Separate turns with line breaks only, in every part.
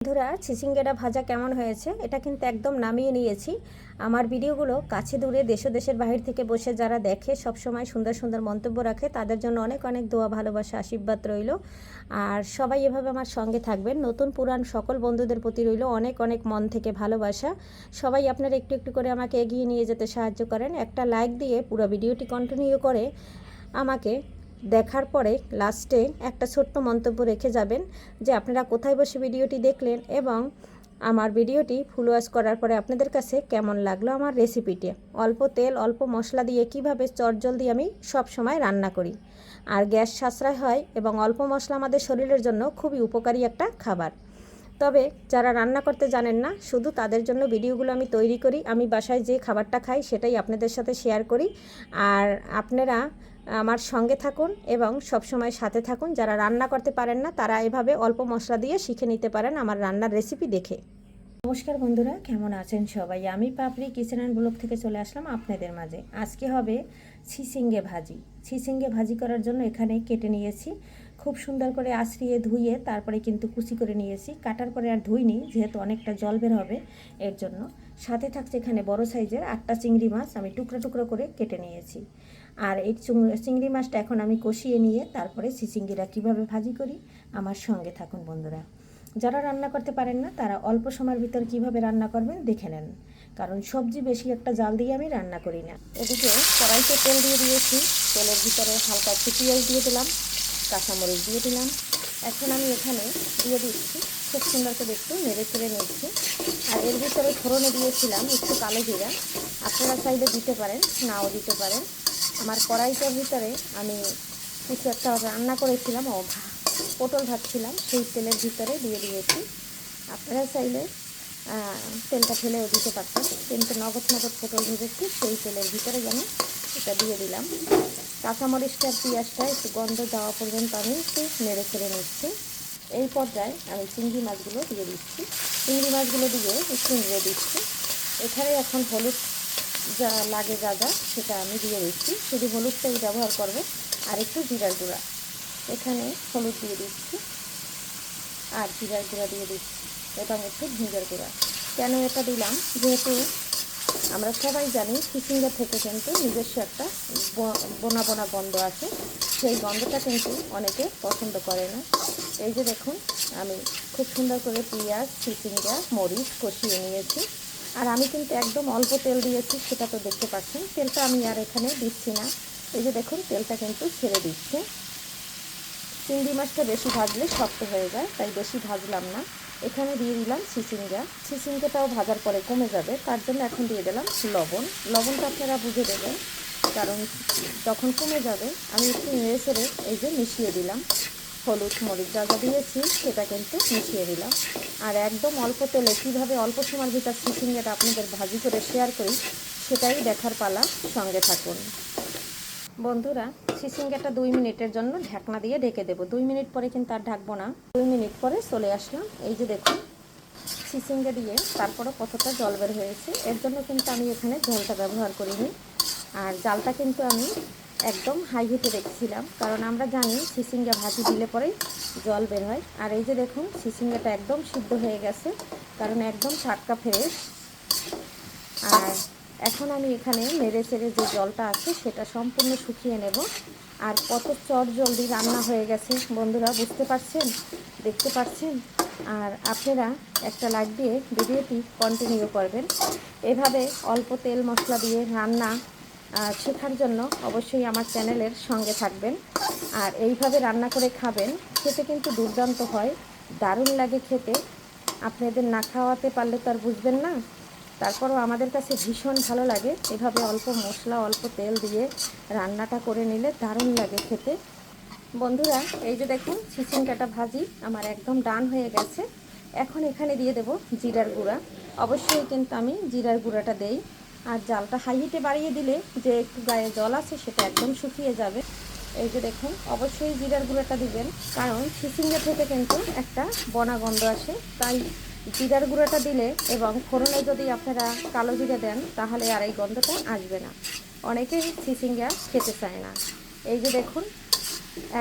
বন্ধুরা, চিচিঙ্গাটা ভাজা কেমন হয়েছে এটা কিন্তু একদম নামিয়ে নিয়েছি। আমার ভিডিওগুলো কাছে দূরে দেশ ও দেশের বাহির থেকে বসে যারা দেখে সব সময় সুন্দর সুন্দর মন্তব্য রাখে তাদের জন্য অনেক অনেক দোয়া ভালোবাসা আশীর্বাদ রইল। আর সবাই এভাবে আমার সঙ্গে থাকবেন। নতুন পুরান সকল বন্ধুদের প্রতি রইল অনেক অনেক মন থেকে ভালোবাসা। সবাই আপনারা একটু একটু করে আমাকে এগিয়ে নিয়ে যেতে সাহায্য করেন। একটা লাইক দিয়ে পুরো ভিডিওটি কন্টিনিউ করে আমাকে দেখার পরে লাস্টে একটা ছোট্ট মন্তব্য রেখে যাবেন যে আপনারা কোথায় বসে ভিডিওটি দেখলেন এবং আমার ভিডিওটি ফুল ওয়াচ করার পরে আপনাদের কাছে কেমন লাগলো আমার রেসিপিটি। অল্প তেল অল্প মশলা দিয়ে কিভাবে চটজলদি আমি সব সময় রান্না করি, আর গ্যাস সাশ্রয় হয় এবং অল্প মশলা আমাদের শরীরের জন্য খুবই উপকারী একটা খাবার। তবে যারা রান্না করতে জানেন না শুধু তাদের জন্য ভিডিওগুলো আমি তৈরি করি। আমি বাসায় যে খাবারটা খাই সেটাই আপনাদের সাথে শেয়ার করি। আর আপনারা আমার সঙ্গে থাকুন এবং সব সময় সাথে থাকুন। যারা রান্না করতে পারেন না তারা এভাবে অল্প মশলা দিয়ে শিখে নিতে পারেন আমার রান্নার রেসিপি দেখে। নমস্কার বন্ধুরা, কেমন আছেন সবাই? আমি পাপড়ি কিচেন অ্যান্ড ব্লগ থেকে চলে আসলাম আপনাদের মাঝে। আজকে হবে চিচিঙ্গে ভাজি। চিচিঙ্গে ভাজি করার জন্য এখানে কেটে নিয়েছি, খুব সুন্দর করে আঁচড়িয়ে ধুয়ে তারপরে কিন্তু কুচি করে নিয়েছি। কাটার পরে আর ধুইনি যেহেতু অনেকটা জল বের হবে এর জন্য। সাথে থাকছে এখানে বড় সাইজের 8টা চিংড়ি মাছ আমি টুকরো টুকরো করে কেটে নিয়েছি। আর এই চিংড়ি মাছটা এখন আমি কষিয়ে নিয়ে তারপরে চিচিঙ্গিরা কীভাবে ভাজি করি আমার সঙ্গে থাকুন বন্ধুরা। যারা রান্না করতে পারেন না তারা অল্প সময়ের ভিতর কিভাবে রান্না করবেন দেখে নেন, কারণ সবজি বেশি একটা জাল দিয়ে আমি রান্না করি না। এদিকে কড়াইতে তেল দিয়ে দিয়েছি, তেলের ভিতরে হালকা একটু পেঁয়াজ দিয়ে দিলাম, কাঁচামরিচ দিয়ে দিলাম। এখন আমি এখানে দিয়ে দিচ্ছি, খুব সুন্দর করে একটু নেড়ে চেড়ে নিচ্ছি। আর এর ভিতরে ফোড়নে দিয়েছিলাম একটু কালো জিরা, আপনারা চাইলে দিতে পারেন নাও দিতে পারেন। আমার কড়াইটার ভিতরে আমি কিছু একটা রান্না করেছিলাম, পটল ভাজছিলাম, সেই তেলের ভিতরে দিয়ে দিয়েছি। আপনারা চাইলে তেলটা ফেলেও দিতে পারতেন, কিন্তু নগদ নগদ পটল ভেজেছি সেই তেলের ভিতরে আমি এটা দিয়ে দিলাম। কাঁচামরিচটা আর পেঁয়াজটা একটু গন্ধ যাওয়া পর্যন্ত আমি একটু নেড়ে ছেড়ে নিচ্ছি। এই পর্যায়ে আমি চিংড়ি মাছগুলো দিয়ে দিচ্ছি। চিংড়ি মাছগুলো দিয়ে একটু নেড়ে দিচ্ছি। এখানে এখন হলুদ যা লাগে যা সেটা আমি দিয়ে দিচ্ছি, শুধু হলুদটাই ব্যবহার করব। আর একটু জিরার গুঁড়া, এখানে হলুদ দিয়ে দিচ্ছি আর জিরার গুঁড়া দিয়ে দিচ্ছি এবং একটু ধনিয়ার গুঁড়া। কেন এটা দিলাম, যেহেতু আমরা সবাই জানি চিচিঙ্গা থেকে কিন্তু নিজস্ব একটা বোনা বোনা গন্ধ আছে, সেই গন্ধটা কিন্তু অনেকে পছন্দ করে না। এই যে দেখুন আমি খুব সুন্দর করে পেঁয়াজ চিচিঙ্গা মরিচ কষিয়ে নিয়েছি। আর আমি কিন্তু একদম অল্প তেল দিয়েছি, সেটা তো দেখতে পাচ্ছেন। তেলটা আমি আর এখানে দিচ্ছি না, এই যে দেখুন তেলটা কিন্তু ছেড়ে দিচ্ছে। চিংড়ি মাছটা বেশি ভাজলে শক্ত হয়ে যায়, তাই বেশি ভাজলাম না। এখানে দিয়ে দিলাম চিচিঙ্গাটাও ভাজার পরে কমে যাবে, তার জন্য এখন দিয়ে দিলাম লবণটা আপনারা বুঝে দেবেন, কারণ যখন কমে যাবে আমি একটু নেড়ে ছেড়ে এই যে মিশিয়ে দিলাম। হলুদ মরিচ যা দিয়েছি সেটা কিন্তু মিশিয়ে দিলাম। আর একদম অল্প তেলে কীভাবে অল্প সময়ের ভিতর চিচিঙ্গাটা আপনাদের ভাজি করে শেয়ার করি সেটাই দেখার পালা, সঙ্গে থাকুন বন্ধুরা। চিচিঙ্গাটা 2 মিনিটের জন্য ঢাকনা দিয়ে ঢেকে দেবো। 2 মিনিট পরে কিন্তু আর ঢাকবো না। 2 মিনিট পরে চলে আসলাম। এই যে দেখুন চিচিঙ্গা দিয়ে তারপরে কতটা জল বের হয়েছে, এর জন্য কিন্তু আমি এখানে ঝোলটা ব্যবহার করিনি। আর জালটা কিন্তু আমি একদম হাই হিটে রেখেছিলাম, কারণ আমরা জানি চিচিঙ্গা ভাজি দিলে পরেই জল বের হয়। আর এই যে দেখুন চিচিঙ্গাটা একদম সিদ্ধ হয়ে গেছে, কারণ একদম টাটকা ফ্রেশ। আর এখন আমি এখানে নেড়ে চেড়ে যে জলটা আছে সেটা সম্পূর্ণ শুকিয়ে নেব। আর কত চটজলদি রান্না হয়ে গেছে বন্ধুরা, বুঝতে পারছেন, দেখতে পাচ্ছেন। আর আপনারা একটা লাইক দিয়ে ভিডিওটি কন্টিনিউ করবেন। এভাবে অল্প তেল মশলা দিয়ে রান্না শেখার জন্য অবশ্যই আমার চ্যানেলের সঙ্গে থাকবেন। আর এইভাবে রান্না করে খাবেন, খেতে কিন্তু দুর্দান্ত হয়, দারুণ লাগে খেতে। আপনাদের না খাওয়াতে পারলে তো আর বুঝবেন না, তারপরও আমাদের কাছে ভীষণ ভালো লাগে। এভাবে অল্প মশলা অল্প তেল দিয়ে রান্নাটা করে নিলে দারুণ লাগে খেতে বন্ধুরা। এই যে দেখুন চিচিঙ্গাটা ভাজি আমার একদম ডান হয়ে গেছে। এখন এখানে দিয়ে দেব জিরার গুঁড়া। অবশ্যই কিন্তু আমি জিরার গুঁড়াটা দেই। আর জালটা হাই হিটে বাড়িয়ে দিলে যে একটু গায়ে জল আছে সেটা একদম শুকিয়ে যাবে। এই যে দেখুন অবশ্যই জিরার গুঁড়াটা দিবেন, কারণ চিচিঙ্গা থেকে কিন্তু একটা বনা গন্ধ আসে, তাই জিরার গুঁড়াটা দিলে এবং ফোড়নে যদি আপনারা কালো জিরা দেন তাহলে আর এই গন্ধটা আসবে না। অনেকেই চিচিঙ্গা খেতে চায় না। এই যে দেখুন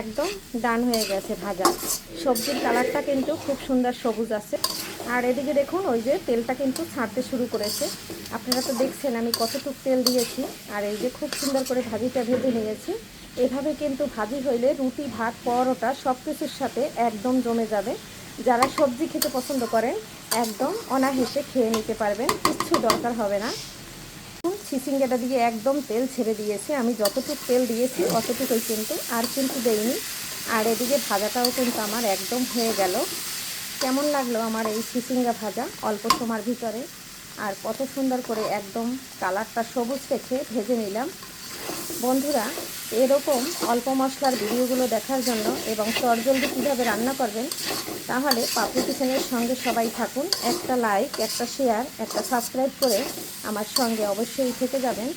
একদম ডান হয়ে গেছে ভাজা। সবজির কালারটা কিন্তু খুব সুন্দর সবুজ আছে। আর এদিকে দেখুন ওই যে তেলটা কিন্তু ছাড়তে শুরু করেছে। আপনারা তো দেখছেন আমি কতটুকু তেল দিয়েছি। আর এই যে খুব সুন্দর করে ভাজিটা ভেজে নিয়েছি। এভাবে কিন্তু ভাজি হইলে রুটি, ভাত, পরোটা সব কিছুর সাথে একদম জমে যাবে। যারা সবজি খেতে পছন্দ করেন একদম অনায়াসে খেয়ে নিতে পারবেন, কিচ্ছু দরকার হবে না। চিচিঙ্গাটা দিয়ে একদম তেল ছেড়ে দিয়েছে। আমি যতটুকু তেল দিয়েছি অতটুকুই কিন্তু, আর কিন্তু দেইনি। আর এদিকে ভাজাটাও কিন্তু আমার একদম হয়ে গেল। কেমন লাগলো আমার এই চিচিঙ্গা ভাজা অল্প সময়ের ভিতরে, আর কত সুন্দর করে একদম কালারটা সবুজ রেখে ভেজে নিলাম। বন্ধুরা, এরকম অল্প মশলার ভিডিওগুলো দেখার জন্য এবং চটজলদি কীভাবে রান্না করবেন, তাহলে পাপড়ি কিচেনের সঙ্গে সবাই থাকুন। একটা লাইক, একটা শেয়ার, একটা সাবস্ক্রাইব করে আমার সঙ্গে অবশ্যই থেকে যাবেন।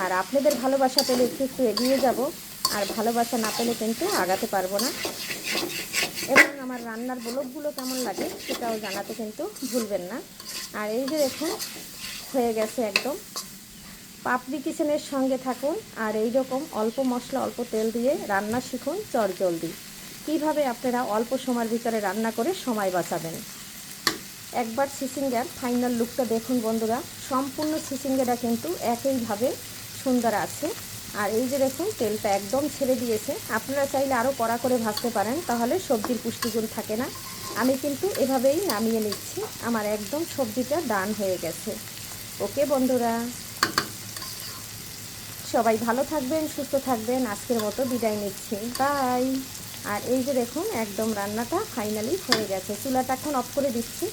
আর আপনাদের ভালোবাসা পেলে একটু একটু এগিয়ে যাব, আর ভালোবাসা না পেলে কিন্তু আগাতে পারবো না। এবং আমার রান্নার ব্লগগুলো কেমন লাগে সেটাও জানাতে কিন্তু ভুলবেন না। আর এই যে দেখুন হয়ে গেছে একদম। পাপড়ি কিচেনের সঙ্গে থাকুন আর এই রকম অল্প মশলা অল্প তেল দিয়ে রান্না শিখুন চটজলদি। কীভাবে আপনারা অল্প সময়ের ভিতরে রান্না করে সময় বাঁচাবেন। একবার চিচিঙ্গার ফাইনাল লুকটা দেখুন বন্ধুরা। সম্পূর্ণ চিচিঙ্গাটা কিন্তু একইভাবে সুন্দর আছে। আর এই যে দেখুন তেলটা একদম ছেড়ে দিয়েছে। আপনারা চাইলে আরও কড়া করে ভাজতে পারেন, তাহলে সবজির পুষ্টিগুণ থাকে না। আমি কিন্তু এভাবেই নামিয়ে নিচ্ছি। আমার একদম সবজিটা ডান হয়ে গেছে। ওকে বন্ধুরা, সবাই ভালো থাকবেন, সুস্থ থাকবেন। আজকের মতো বিদায় নিচ্ছি, বাই। আর এই যে দেখুন একদম রান্নাটা ফাইনালি হয়ে গেছে। চুলাটা এখন অফ করে দিচ্ছি।